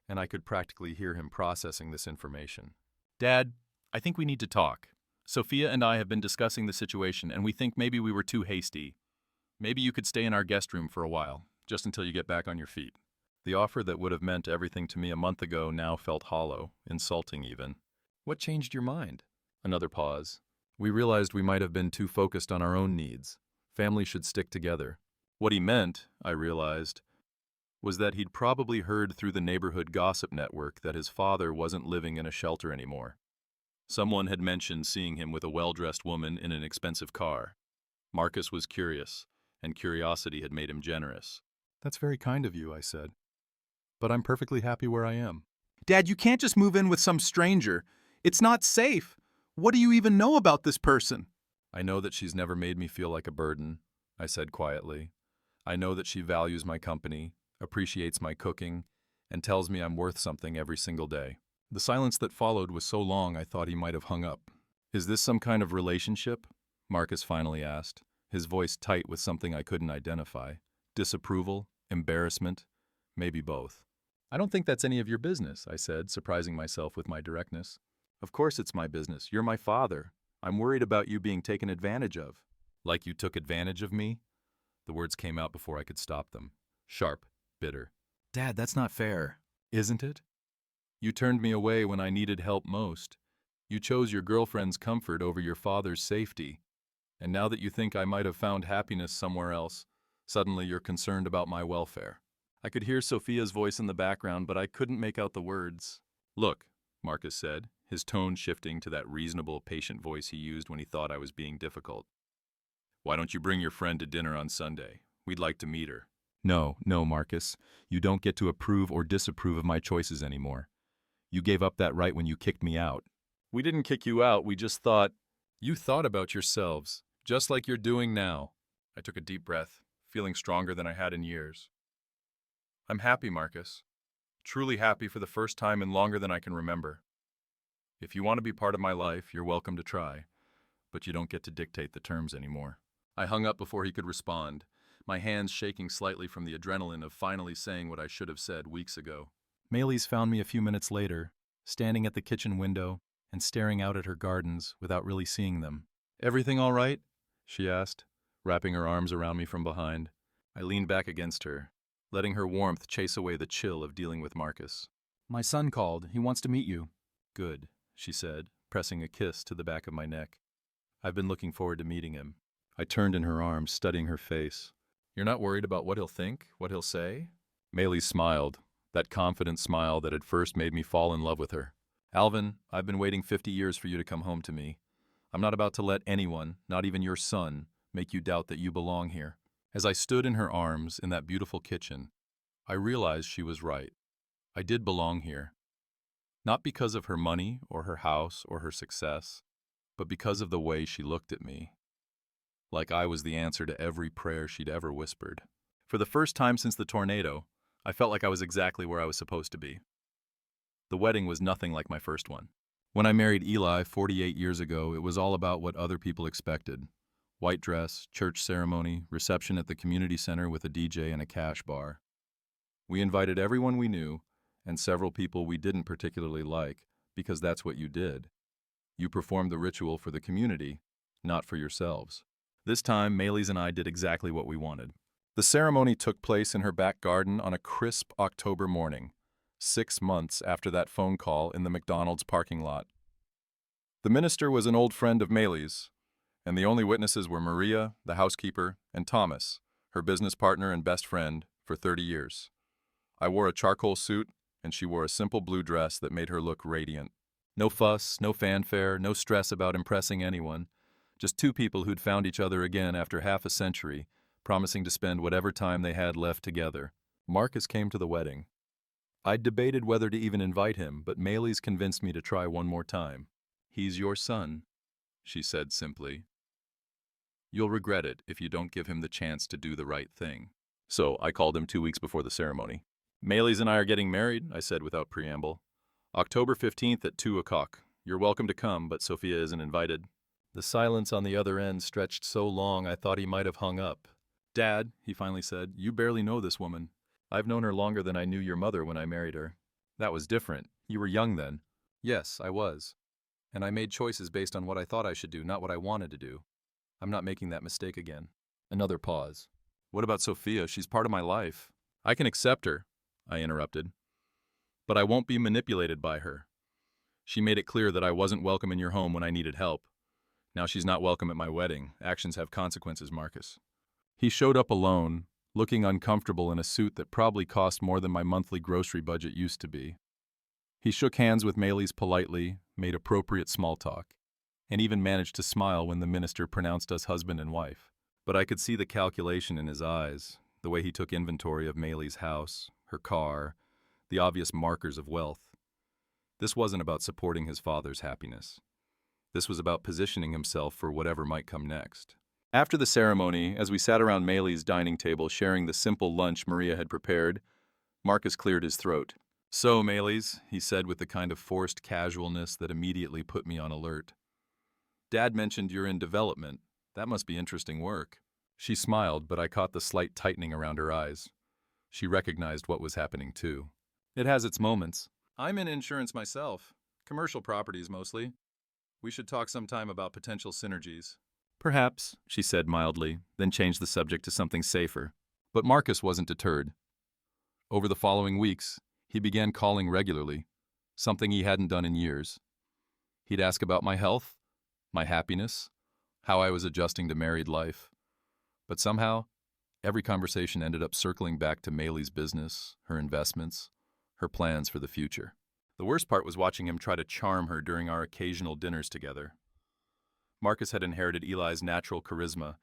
Speaker 1: and I could practically hear him processing this information. Dad, I think we need to talk. Sophia and I have been discussing the situation, and we think maybe we were too hasty. Maybe you could stay in our guest room for a while, just until you get back on your feet. The offer that would have meant everything to me a month ago now felt hollow, insulting even. What changed your mind? Another pause. We realized we might have been too focused on our own needs. Family should stick together. What he meant, I realized, was that he'd probably heard through the neighborhood gossip network that his father wasn't living in a shelter anymore. Someone had mentioned seeing him with a well-dressed woman in an expensive car. Marcus was curious, and curiosity had made him generous. That's very kind of you, I said. But I'm perfectly happy where I am. Dad, you can't just move in with some stranger. It's not safe. What do you even know about this person? I know that she's never made me feel like a burden, I said quietly. I know that she values my company, appreciates my cooking, and tells me I'm worth something every single day. The silence that followed was so long I thought he might have hung up. Is this some kind of relationship? Marcus finally asked, his voice tight with something I couldn't identify. Disapproval? Embarrassment? Maybe both. I don't think that's any of your business, I said, surprising myself with my directness. Of course it's my business. You're my father. I'm worried about you being taken advantage of. Like you took advantage of me? The words came out before I could stop them. Sharp, bitter. Dad, that's not fair. Isn't it? You turned me away when I needed help most. You chose your girlfriend's comfort over your father's safety. And now that you think I might have found happiness somewhere else, suddenly you're concerned about my welfare. I could hear Sophia's voice in the background, but I couldn't make out the words. Look, Marcus said, his tone shifting to that reasonable, patient voice he used when he thought I was being difficult. Why don't you bring your friend to dinner on Sunday? We'd like to meet her. No, Marcus. You don't get to approve or disapprove of my choices anymore. You gave up that right when you kicked me out. We didn't kick you out, we just thought. You thought about yourselves, just like you're doing now. I took a deep breath, feeling stronger than I had in years. I'm happy, Marcus. Truly happy for the first time in longer than I can remember. If you want to be part of my life, you're welcome to try, but you don't get to dictate the terms anymore. I hung up before he could respond, my hands shaking slightly from the adrenaline of finally saying what I should have said weeks ago. Maylis found me a few minutes later, standing at the kitchen window and staring out at her gardens without really seeing them. Everything all right? She asked, wrapping her arms around me from behind. I leaned back against her, letting her warmth chase away the chill of dealing with Marcus. My son called. He wants to meet you. Good, she said, pressing a kiss to the back of my neck. I've been looking forward to meeting him. I turned in her arms, studying her face. You're not worried about what he'll think, what he'll say? Maylis smiled, that confident smile that had first made me fall in love with her. Alvin, I've been waiting 50 years for you to come home to me. I'm not about to let anyone, not even your son, make you doubt that you belong here. As I stood in her arms in that beautiful kitchen, I realized she was right. I did belong here. Not because of her money or her house or her success, but because of the way she looked at me. Like I was the answer to every prayer she'd ever whispered. For the first time since the tornado, I felt like I was exactly where I was supposed to be. The wedding was nothing like my first one. When I married Eli 48 years ago, it was all about what other people expected. White dress, church ceremony, reception at the community center with a DJ and a cash bar. We invited everyone we knew, and several people we didn't particularly like, because that's what you did. You performed the ritual for the community, not for yourselves. This time, Maylis and I did exactly what we wanted. The ceremony took place in her back garden on a crisp October morning, 6 months after that phone call in the McDonald's parking lot. The minister was an old friend of Maylis, and the only witnesses were Maria, the housekeeper, and Thomas, her business partner and best friend, for 30 years. I wore a charcoal suit, and she wore a simple blue dress that made her look radiant. No fuss, no fanfare, no stress about impressing anyone. Just two people who'd found each other again after half a century, promising to spend whatever time they had left together. Marcus came to the wedding. I'd debated whether to even invite him, but Maylis convinced me to try one more time. He's your son, she said simply. You'll regret it if you don't give him the chance to do the right thing. So I called him 2 weeks before the ceremony. Maylis and I are getting married, I said without preamble. October 15th at 2 o'clock. You're welcome to come, but Sophia isn't invited. The silence on the other end stretched so long I thought he might have hung up. Dad, he finally said, you barely know this woman. I've known her longer than I knew your mother when I married her. That was different. You were young then. Yes, I was. And I made choices based on what I thought I should do, not what I wanted to do. I'm not making that mistake again. Another pause. What about Sophia? She's part of my life. I can accept her, I interrupted. But I won't be manipulated by her. She made it clear that I wasn't welcome in your home when I needed help. Now she's not welcome at my wedding. Actions have consequences, Marcus. He showed up alone, looking uncomfortable in a suit that probably cost more than my monthly grocery budget used to be. He shook hands with Maylis politely, made appropriate small talk, and even managed to smile when the minister pronounced us husband and wife. But I could see the calculation in his eyes, the way he took inventory of Maylis' house, her car, the obvious markers of wealth. This wasn't about supporting his father's happiness. This was about positioning himself for whatever might come next. After the ceremony, as we sat around Maylis' dining table sharing the simple lunch Maria had prepared, Marcus cleared his throat. So, Maylis, he said with the kind of forced casualness that immediately put me on alert. Dad mentioned you're in development. That must be interesting work. She smiled, but I caught the slight tightening around her eyes. She recognized what was happening too. It has its moments. I'm in insurance myself. Commercial properties, mostly. We should talk sometime about potential synergies. Perhaps, she said mildly, then changed the subject to something safer. But Marcus wasn't deterred. Over the following weeks, he began calling regularly, something he hadn't done in years. He'd ask about my health, my happiness, how I was adjusting to married life. But somehow, every conversation ended up circling back to Maylee's business, her investments, her plans for the future. The worst part was watching him try to charm her during our occasional dinners together. Marcus had inherited Eli's natural charisma,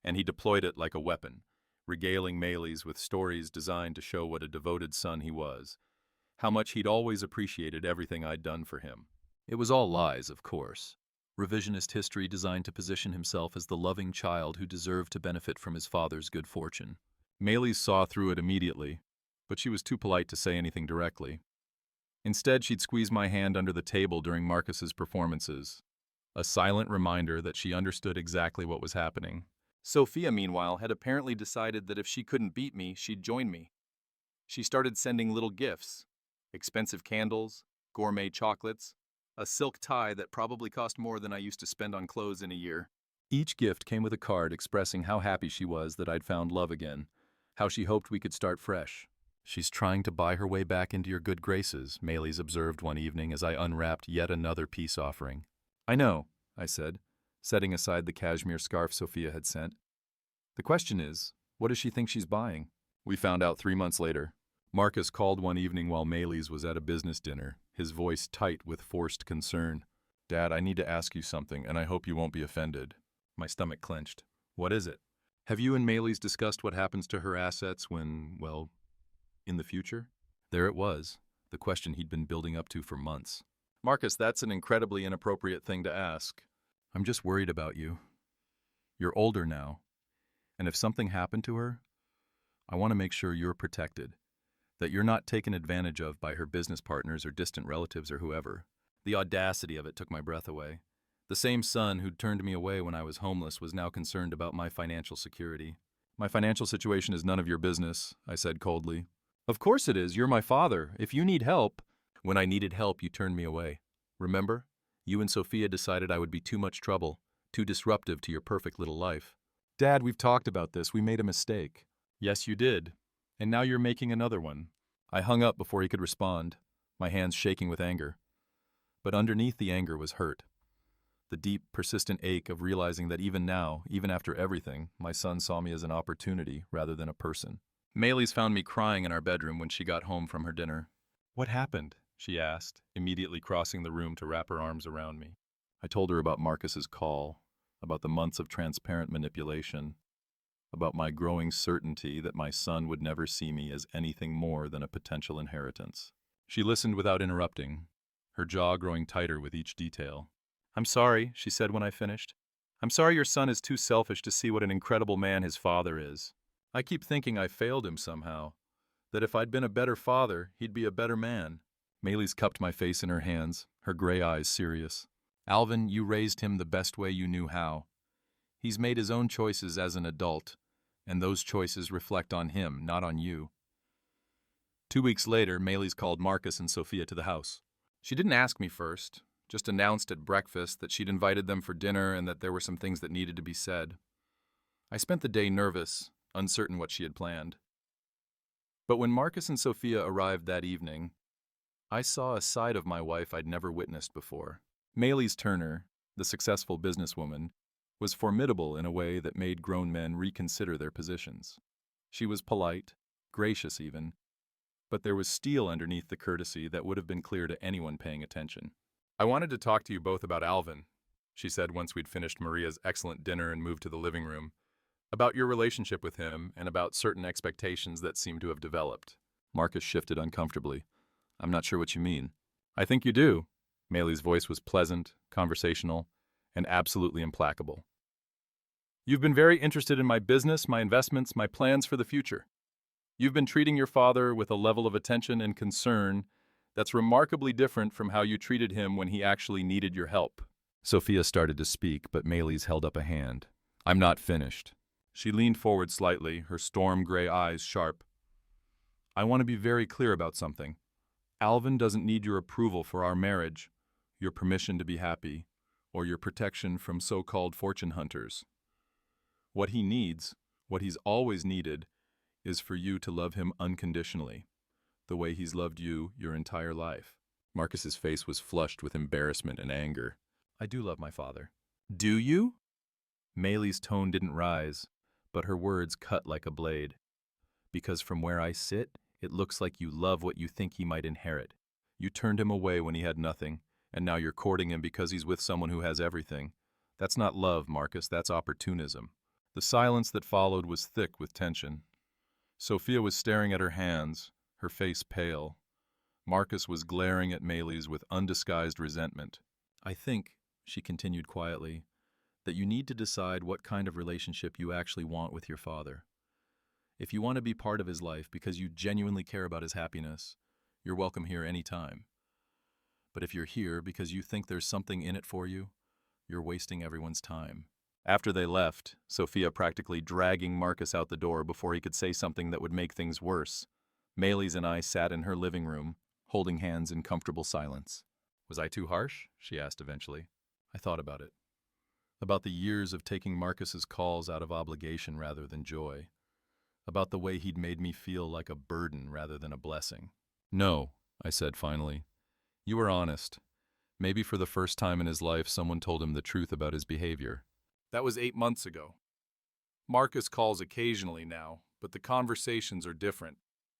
Speaker 1: and he deployed it like a weapon, regaling Maylee's with stories designed to show what a devoted son he was, how much he'd always appreciated everything I'd done for him. It was all lies, of course. Revisionist history designed to position himself as the loving child who deserved to benefit from his father's good fortune. Maylee saw through it immediately, but she was too polite to say anything directly. Instead, she'd squeeze my hand under the table during Marcus's performances, a silent reminder that she understood exactly what was happening. Sophia, meanwhile, had apparently decided that if she couldn't beat me, she'd join me. She started sending little gifts, expensive candles, gourmet chocolates, a silk tie that probably cost more than I used to spend on clothes in a year. Each gift came with a card expressing how happy she was that I'd found love again, how she hoped we could start fresh. "She's trying to buy her way back into your good graces," Maylee's observed one evening as I unwrapped yet another peace offering. "I know," I said, setting aside the cashmere scarf Sophia had sent. "The question is, what does she think she's buying?" We found out 3 months later. Marcus called one evening while Maylee's was at a business dinner, his voice tight with forced concern. "Dad, I need to ask you something, and I hope you won't be offended." My stomach clenched. "What is it?" "Have you and Maylee's discussed what happens to her assets when, well, in the future?" There it was, the question he'd been building up to for months. "Marcus, that's an incredibly inappropriate thing to ask." "I'm just worried about you. You're older now, and if something happened to her, I want to make sure you're protected, that you're not taken advantage of by her business partners or distant relatives or whoever." The audacity of it took my breath away. The same son who'd turned me away when I was homeless was now concerned about my financial security. "My financial situation is none of your business," I said coldly. "Of course it is. You're my father. If you need help—" "When I needed help, you turned me away. Remember? You and Sophia decided I would be too much trouble, too disruptive to your perfect little life." "Dad, we've talked about this. We made a mistake." "Yes, you did. And now you're making another one." I hung up before he could respond, my hands shaking with anger. But underneath the anger was hurt. The deep, persistent ache of realizing that even now, even after everything, my son saw me as an opportunity rather than a person. Maylee's found me crying in our bedroom when she got home from her dinner. "What happened?" she asked, immediately crossing the room to wrap her arms around me. I told her about Marcus's call, about the months of transparent manipulation, about my growing certainty that my son would never see me as anything more than a potential inheritance. She listened without interrupting, her jaw growing tighter with each detail. "I'm sorry," she said when I finished. "I'm sorry your son is too selfish to see what an incredible man his father is. I keep thinking I failed him somehow, that if I'd been a better father, he'd be a better man." Maylee's cupped my face in her hands, her gray eyes serious. "Alvin, you raised him the best way you knew how. He's made his own choices as an adult, and those choices reflect on him, not on you." 2 weeks later, Maylee's called Marcus and Sophia to the house. She didn't ask me first, just announced at breakfast that she'd invited them for dinner and that there were some things that needed to be said. I spent the day nervous, uncertain what she had planned. But when Marcus and Sophia arrived that evening, I saw a side of my wife I'd never witnessed before. Maylee's Turner, the successful businesswoman, was formidable in a way that made grown men reconsider their positions. She was polite, gracious even, but there was steel underneath the courtesy that would have been clear to anyone paying attention. "I wanted to talk to you both about Alvin," she said once we'd finished Maria's excellent dinner and moved to the living room, "about your relationship with him and about certain expectations that seem to have developed." Marcus shifted uncomfortably. "I'm not sure what you mean." "I think you do." Maylee's voice was pleasant, conversational, and absolutely implacable. "You've been very interested in my business, my investments, my plans for the future. You've been treating your father with a level of attention and concern that's remarkably different from how you treated him when he actually needed your help." Sophia started to speak, but Maylee's held up a hand. "I'm not finished." She leaned forward slightly, her storm gray eyes sharp. "I want to be very clear about something. Alvin doesn't need your approval for our marriage. your permission to be happy, or your protection from so-called fortune hunters. What he needs, what he's always needed, is for you to love him unconditionally, the way he's loved you your entire life. Marcus's face was flushed with embarrassment and anger. I do love my father. Do you? Maylee's tone didn't rise, but her words cut like a blade. Because from where I sit, it looks like you love what you think he might inherit. You turned him away when he had nothing, and now you're courting him because he's with someone who has everything. That's not love, Marcus, that's opportunism. The silence that followed was thick with tension. Sophia was staring at her hands, her face pale. Marcus was glaring at Maylee's with undisguised resentment. I think, she continued quietly, that you need to decide what kind of relationship you actually want with your father. If you want to be part of his life because you genuinely care about his happiness, you're welcome here anytime. But if you're here because you think there's something in it for you, you're wasting everyone's time. After they left, Sophia practically dragging Marcus out the door before he could say something that would make things worse, Maylee's and I sat in her living room, holding hands in comfortable silence. Was I too harsh? She asked eventually. I thought about it. About the years of taking Marcus's calls out of obligation rather than joy. About the way he'd made me feel like a burden rather than a blessing. No, I said finally. You were honest. Maybe for the first time in his life someone told him the truth about his behavior. That was 8 months ago. Marcus calls occasionally now, but the conversations are different.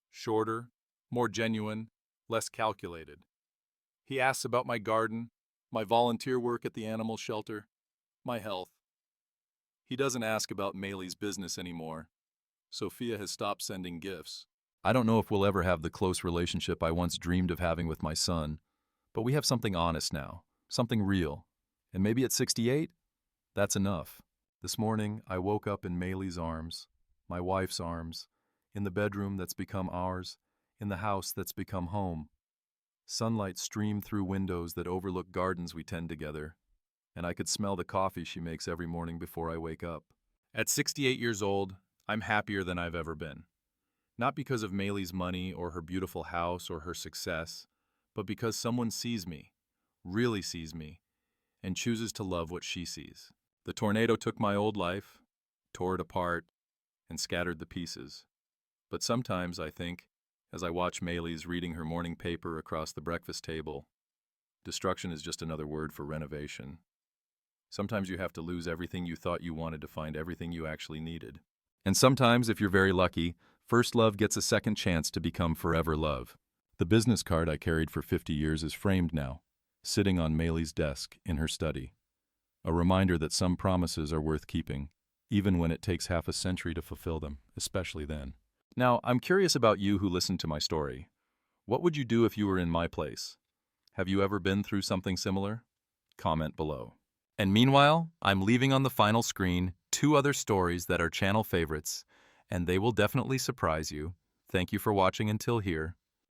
Speaker 1: Shorter, more genuine, less calculated. He asks about my garden, my volunteer work at the animal shelter, my health. He doesn't ask about Maylee's business anymore. Sophia has stopped sending gifts. I don't know if we'll ever have the close relationship I once dreamed of having with my son, but we have something honest now, something real. And maybe at 68, that's enough. This morning, I woke up in Maylee's arms, my wife's arms, in the bedroom that's become ours, in the house that's become home. Sunlight streamed through windows that overlook gardens we tend together, and I could smell the coffee she makes every morning before I wake up. At 68 years old, I'm happier than I've ever been. Not because of Maylee's money or her beautiful house or her success, but because someone sees me, really sees me, and chooses to love what she sees. The tornado took my old life, tore it apart, and scattered the pieces. But sometimes I think, as I watch Maylee's reading her morning paper across the breakfast table, destruction is just another word for renovation. Sometimes you have to lose everything you thought you wanted to find everything you actually needed. And sometimes, if you're very lucky, first love gets a second chance to become forever love. The business card I carried for 50 years is framed now, sitting on Maylee's desk in her study. A reminder that some promises are worth keeping, even when it takes half a century to fulfill them, especially then. Now, I'm curious about you who listened to my story. What would you do if you were in my place? Have you ever been through something similar? Comment below. And meanwhile, I'm leaving on the final screen 2 other stories that are channel favorites, and they will definitely surprise you. Thank you for watching until here.